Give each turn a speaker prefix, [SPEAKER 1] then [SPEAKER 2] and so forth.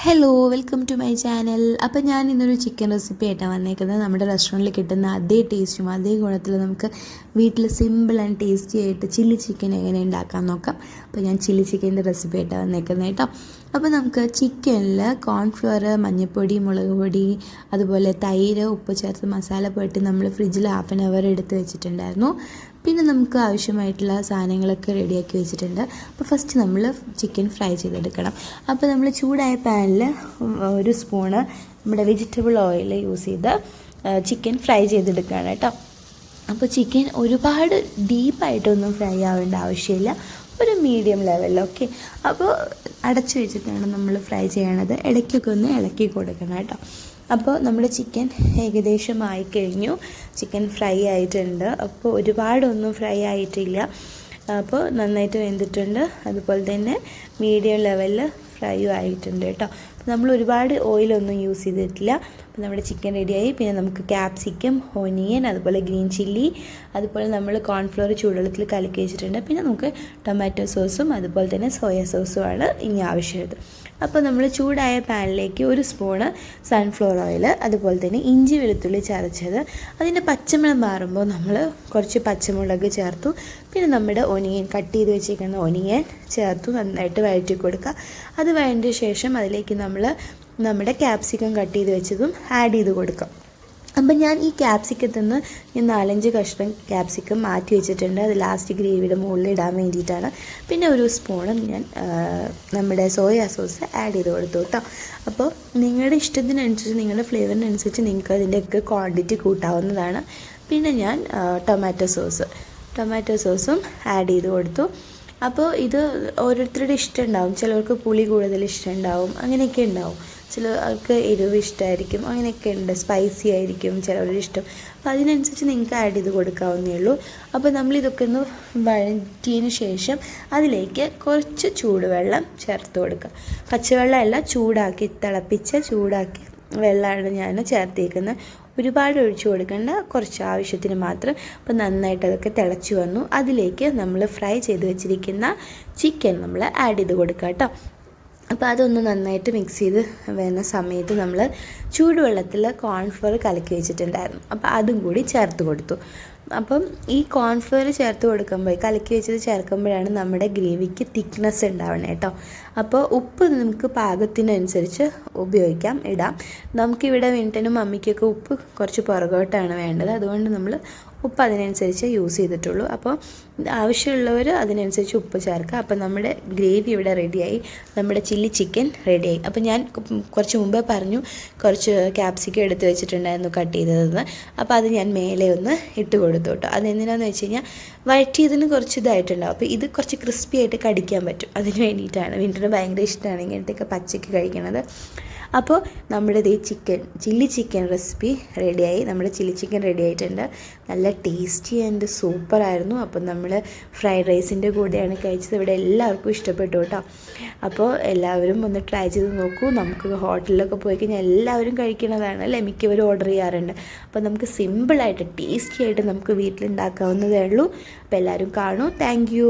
[SPEAKER 1] Hello, welcome to my channel. അപ്പോൾ ഞാൻ ഇന്നൊരു ചിക്കൻ റെസിപ്പി ആയിട്ടാണ് വന്നേക്കുന്നത്. നമ്മുടെ റെസ്റ്റോറൻറ്റിൽ കിട്ടുന്ന അതേ ടേസ്റ്റും അതേ ഗുണത്തിൽ നമുക്ക് വീട്ടിൽ സിമ്പിൾ ആൻഡ് ടേസ്റ്റി ആയിട്ട് ചില്ലി ചിക്കൻ എങ്ങനെ ഉണ്ടാക്കാൻ നോക്കാം. അപ്പോൾ ഞാൻ ചില്ലി ചിക്കൻ്റെ റെസിപ്പി ആയിട്ടാണ് വന്നേക്കുന്നത് കേട്ടോ. അപ്പോൾ നമുക്ക് ചിക്കനിൽ കോൺഫ്ലവർ, മഞ്ഞൾപ്പൊടി, മുളക് പൊടി, അതുപോലെ തൈര്, ഉപ്പ് ചേർത്ത് മസാല പുരട്ടി നമ്മൾ ഫ്രിഡ്ജിൽ ഹാഫ് ആൻ അവർ എടുത്ത് വെച്ചിട്ടുണ്ടായിരുന്നു. പിന്നെ നമുക്ക് ആവശ്യമായിട്ടുള്ള സാധനങ്ങളൊക്കെ റെഡിയാക്കി വെച്ചിട്ടുണ്ട്. അപ്പോൾ ഫസ്റ്റ് നമ്മൾ ചിക്കൻ ഫ്രൈ ചെയ്തെടുക്കണം. അപ്പോൾ നമ്മൾ ചൂടായ പാനിൽ ഒരു സ്പൂണ് നമ്മുടെ വെജിറ്റബിൾ ഓയിൽ യൂസ് ചെയ്ത് ചിക്കൻ ഫ്രൈ ചെയ്തെടുക്കുകയാണ് കേട്ടോ. അപ്പോൾ ചിക്കൻ ഒരുപാട് ഡീപ്പായിട്ടൊന്നും ഫ്രൈ ആവേണ്ട ആവശ്യമില്ല, ഒരു മീഡിയം ലെവലിൽ. ഓക്കെ, അപ്പോൾ അടച്ചു വെച്ചിട്ടാണ് നമ്മൾ ഫ്രൈ ചെയ്യണത്. ഇടയ്ക്കൊക്കെ ഒന്ന് ഇളക്കി കൊടുക്കണം കേട്ടോ. അപ്പോൾ നമ്മുടെ ചിക്കൻ ഏകദേശം ആയിക്കഴിഞ്ഞു. ചിക്കൻ ഫ്രൈ ആയിട്ടുണ്ട്. അപ്പോൾ ഒരുപാടൊന്നും ഫ്രൈ ആയിട്ടില്ല. അപ്പോൾ നന്നായിട്ട് വെന്തിട്ടുണ്ട്. അതുപോലെ തന്നെ മീഡിയം ലെവലിൽ ഫ്രൈയും ആയിട്ടുണ്ട് കേട്ടോ. നമ്മൾ ഒരുപാട് ഓയിലൊന്നും യൂസ് ചെയ്തിട്ടില്ല. അപ്പോൾ നമ്മുടെ ചിക്കൻ റെഡിയായി. പിന്നെ നമുക്ക് ക്യാപ്സിക്കം, ഓനിയൻ, അതുപോലെ ഗ്രീൻ ചില്ലി, അതുപോലെ നമ്മൾ കോൺഫ്ലവർ ചൂടുവെള്ളത്തിൽ കലക്കി വെച്ചിട്ടുണ്ട്. പിന്നെ നമുക്ക് ടൊമാറ്റോ സോസും അതുപോലെ തന്നെ സോയ സോസുമാണ് ഇനി ആവശ്യമുള്ളത്. അപ്പോൾ നമ്മൾ ചൂടായ പാനിലേക്ക് ഒരു സ്പൂണ് സൺഫ്ലവർ ഓയിൽ, അതുപോലെ തന്നെ ഇഞ്ചി വെളുത്തുള്ളി ചതച്ചത്, അതിൻ്റെ പച്ചമണം മാറുമ്പോൾ നമ്മൾ കുറച്ച് പച്ചമുളക് ചേർത്തു. പിന്നെ നമ്മുടെ ഒനിയൻ, കട്ട് ചെയ്ത് വെച്ചിരിക്കുന്ന ഒനിയൻ ചേർത്തു നന്നായിട്ട് വഴറ്റി കൊടുക്കുക. അത് വഴറ്റിയ ശേഷം അതിലേക്ക് നമ്മുടെ ക്യാപ്സിക്കം കട്ട് ചെയ്ത് വെച്ചതും ആഡ് ചെയ്ത് കൊടുക്കാം. അപ്പം ഞാൻ ഈ ക്യാപ്സിക്കത്തിൽ നിന്ന് 4-5 കഷ്ണം ക്യാപ്സിക്കം മാറ്റി വെച്ചിട്ടുണ്ട്. അത് ലാസ്റ്റ് ഗ്രേവിയുടെ മുകളിൽ ഇടാൻ വേണ്ടിയിട്ടാണ്. പിന്നെ ഒരു സ്പൂണ് ഞാൻ നമ്മുടെ സോയാ സോസ് ആഡ് ചെയ്ത് കൊടുത്തു കേട്ടോ. അപ്പോൾ നിങ്ങളുടെ ഇഷ്ടത്തിനനുസരിച്ച്, നിങ്ങളുടെ ഫ്ലേവറിനനുസരിച്ച് നിങ്ങൾക്ക് അതിൻ്റെയൊക്കെ ക്വാണ്ടിറ്റി കൂട്ടാവുന്നതാണ്. പിന്നെ ഞാൻ ടൊമാറ്റോ സോസും ആഡ് ചെയ്ത് കൊടുത്തു. അപ്പോൾ ഇത് ഓരോരുത്തരുടെ ഇഷ്ടം ഉണ്ടാവും. ചിലർക്ക് പുളി കൂടുതൽ ഇഷ്ടം ഉണ്ടാവും, അങ്ങനെയൊക്കെ ഉണ്ടാവും. ചിലർക്ക് എരിവ് ഇഷ്ടമായിരിക്കും, അങ്ങനെയൊക്കെ ഉണ്ട്. സ്പൈസി ആയിരിക്കും ചിലവരുടെ ഇഷ്ടം. അപ്പോൾ അതിനനുസരിച്ച് നിങ്ങൾക്ക് ആഡ് ചെയ്ത് കൊടുക്കാവുന്നേ ഉള്ളൂ. അപ്പോൾ നമ്മളിതൊക്കെ ഒന്ന് വഴറ്റിയതിന് ശേഷം അതിലേക്ക് കുറച്ച് ചൂടുവെള്ളം ചേർത്ത് കൊടുക്കുക. പച്ചവെള്ളമല്ല, ചൂടാക്കി വെള്ളമാണ് ഞാൻ ചേർത്തേക്കുന്നത്. ഒരുപാട് ഒഴിച്ചു കൊടുക്കേണ്ട, കുറച്ച് ആവശ്യത്തിന് മാത്രം. അപ്പോൾ നന്നായിട്ട് അതൊക്കെ തിളച്ച് വന്നു. അതിലേക്ക് നമ്മൾ ഫ്രൈ ചെയ്ത് വെച്ചിരിക്കുന്ന ചിക്കൻ നമ്മൾ ആഡ് ചെയ്ത് കൊടുക്കുക കേട്ടോ. അപ്പോൾ അതൊന്ന് നന്നായിട്ട് മിക്സ് ചെയ്ത് വരുന്ന സമയത്ത് നമ്മൾ ചൂടുവെള്ളത്തിൽ കോൺഫ്ലവർ കലക്കി വെച്ചിട്ടുണ്ടായിരുന്നു. അപ്പോൾ അതും കൂടി ചേർത്ത് കൊടുത്തു. അപ്പം ഈ കോൺഫ്ലവർ ചേർത്ത് കൊടുക്കുമ്പോൾ, കലക്കി വെച്ചത് ചേർക്കുമ്പോഴാണ് നമ്മുടെ ഗ്രേവിക്ക് തിക്നെസ് ഉണ്ടാവണേ കേട്ടോ. അപ്പോൾ ഉപ്പ് നമുക്ക് പാകത്തിനനുസരിച്ച് ഇടാം. നമുക്കിവിടെ വിൻട്ടനും മമ്മിക്കൊക്കെ ഉപ്പ് കുറച്ച് പുറകോട്ടാണ് വേണ്ടത്. അതുകൊണ്ട് നമ്മൾ ഉപ്പ് അതിനനുസരിച്ച് യൂസ് ചെയ്തിട്ടുള്ളൂ. അപ്പോൾ ആവശ്യമുള്ളവർ അതിനനുസരിച്ച് ഉപ്പ് ചേർക്കുക. അപ്പോൾ നമ്മുടെ ഗ്രേവി ഇവിടെ റെഡിയായി, നമ്മുടെ ചില്ലി ചിക്കൻ റെഡിയായി. അപ്പോൾ ഞാൻ കുറച്ച് മുമ്പേ പറഞ്ഞു കുറച്ച് ക്യാപ്സിക്കം എടുത്ത് വെച്ചിട്ടുണ്ടായിരുന്നു കട്ട് ചെയ്തതെന്ന്. അപ്പോൾ അത് ഞാൻ മേലെ ഒന്ന് ഇട്ട് കൊടുത്തു കേട്ടോ. അതെന്തിനാണെന്ന് വെച്ച് കഴിഞ്ഞാൽ വഴറ്റിയതിന് കുറച്ച് ഇതായിട്ടുണ്ടാവും. അപ്പോൾ ഇത് കുറച്ച് ക്രിസ്പി ആയിട്ട് കടിക്കാൻ പറ്റും. അതിന് വേണ്ടിയിട്ടാണ്. വിൻട്ടറിന് ഭയങ്കര ഇഷ്ടമാണ് ഇങ്ങനത്തെയൊക്കെ പച്ചയ്ക്ക് കഴിക്കണത്. അപ്പോൾ നമ്മുടെ ചില്ലി ചിക്കൻ റെസിപ്പി റെഡിയായി. നമ്മുടെ ചില്ലി ചിക്കൻ റെഡി ആയിട്ടുണ്ട്. നല്ല ടേസ്റ്റി ആൻഡ് സൂപ്പറായിരുന്നു. അപ്പോൾ നമ്മൾ ഫ്രൈഡ് റൈസിൻ്റെ കൂടെയാണ് കഴിച്ചത്. ഇവിടെ എല്ലാവർക്കും ഇഷ്ടപ്പെട്ടു കേട്ടോ. അപ്പോൾ എല്ലാവരും ഒന്ന് ട്രൈ ചെയ്ത് നോക്കൂ. നമുക്ക് ഹോട്ടലിലൊക്കെ പോയി കഴിഞ്ഞാൽ എല്ലാവരും കഴിക്കുന്നതാണ് അല്ലേ, മിക്കവരും ഓർഡർ ചെയ്യാറുണ്ട്. അപ്പോൾ നമുക്ക് സിമ്പിളായിട്ട് ടേസ്റ്റി ആയിട്ട് നമുക്ക് വീട്ടിലുണ്ടാക്കാവുന്നതേ ഉള്ളൂ. അപ്പോൾ എല്ലാവരും കാണൂ. Thank you.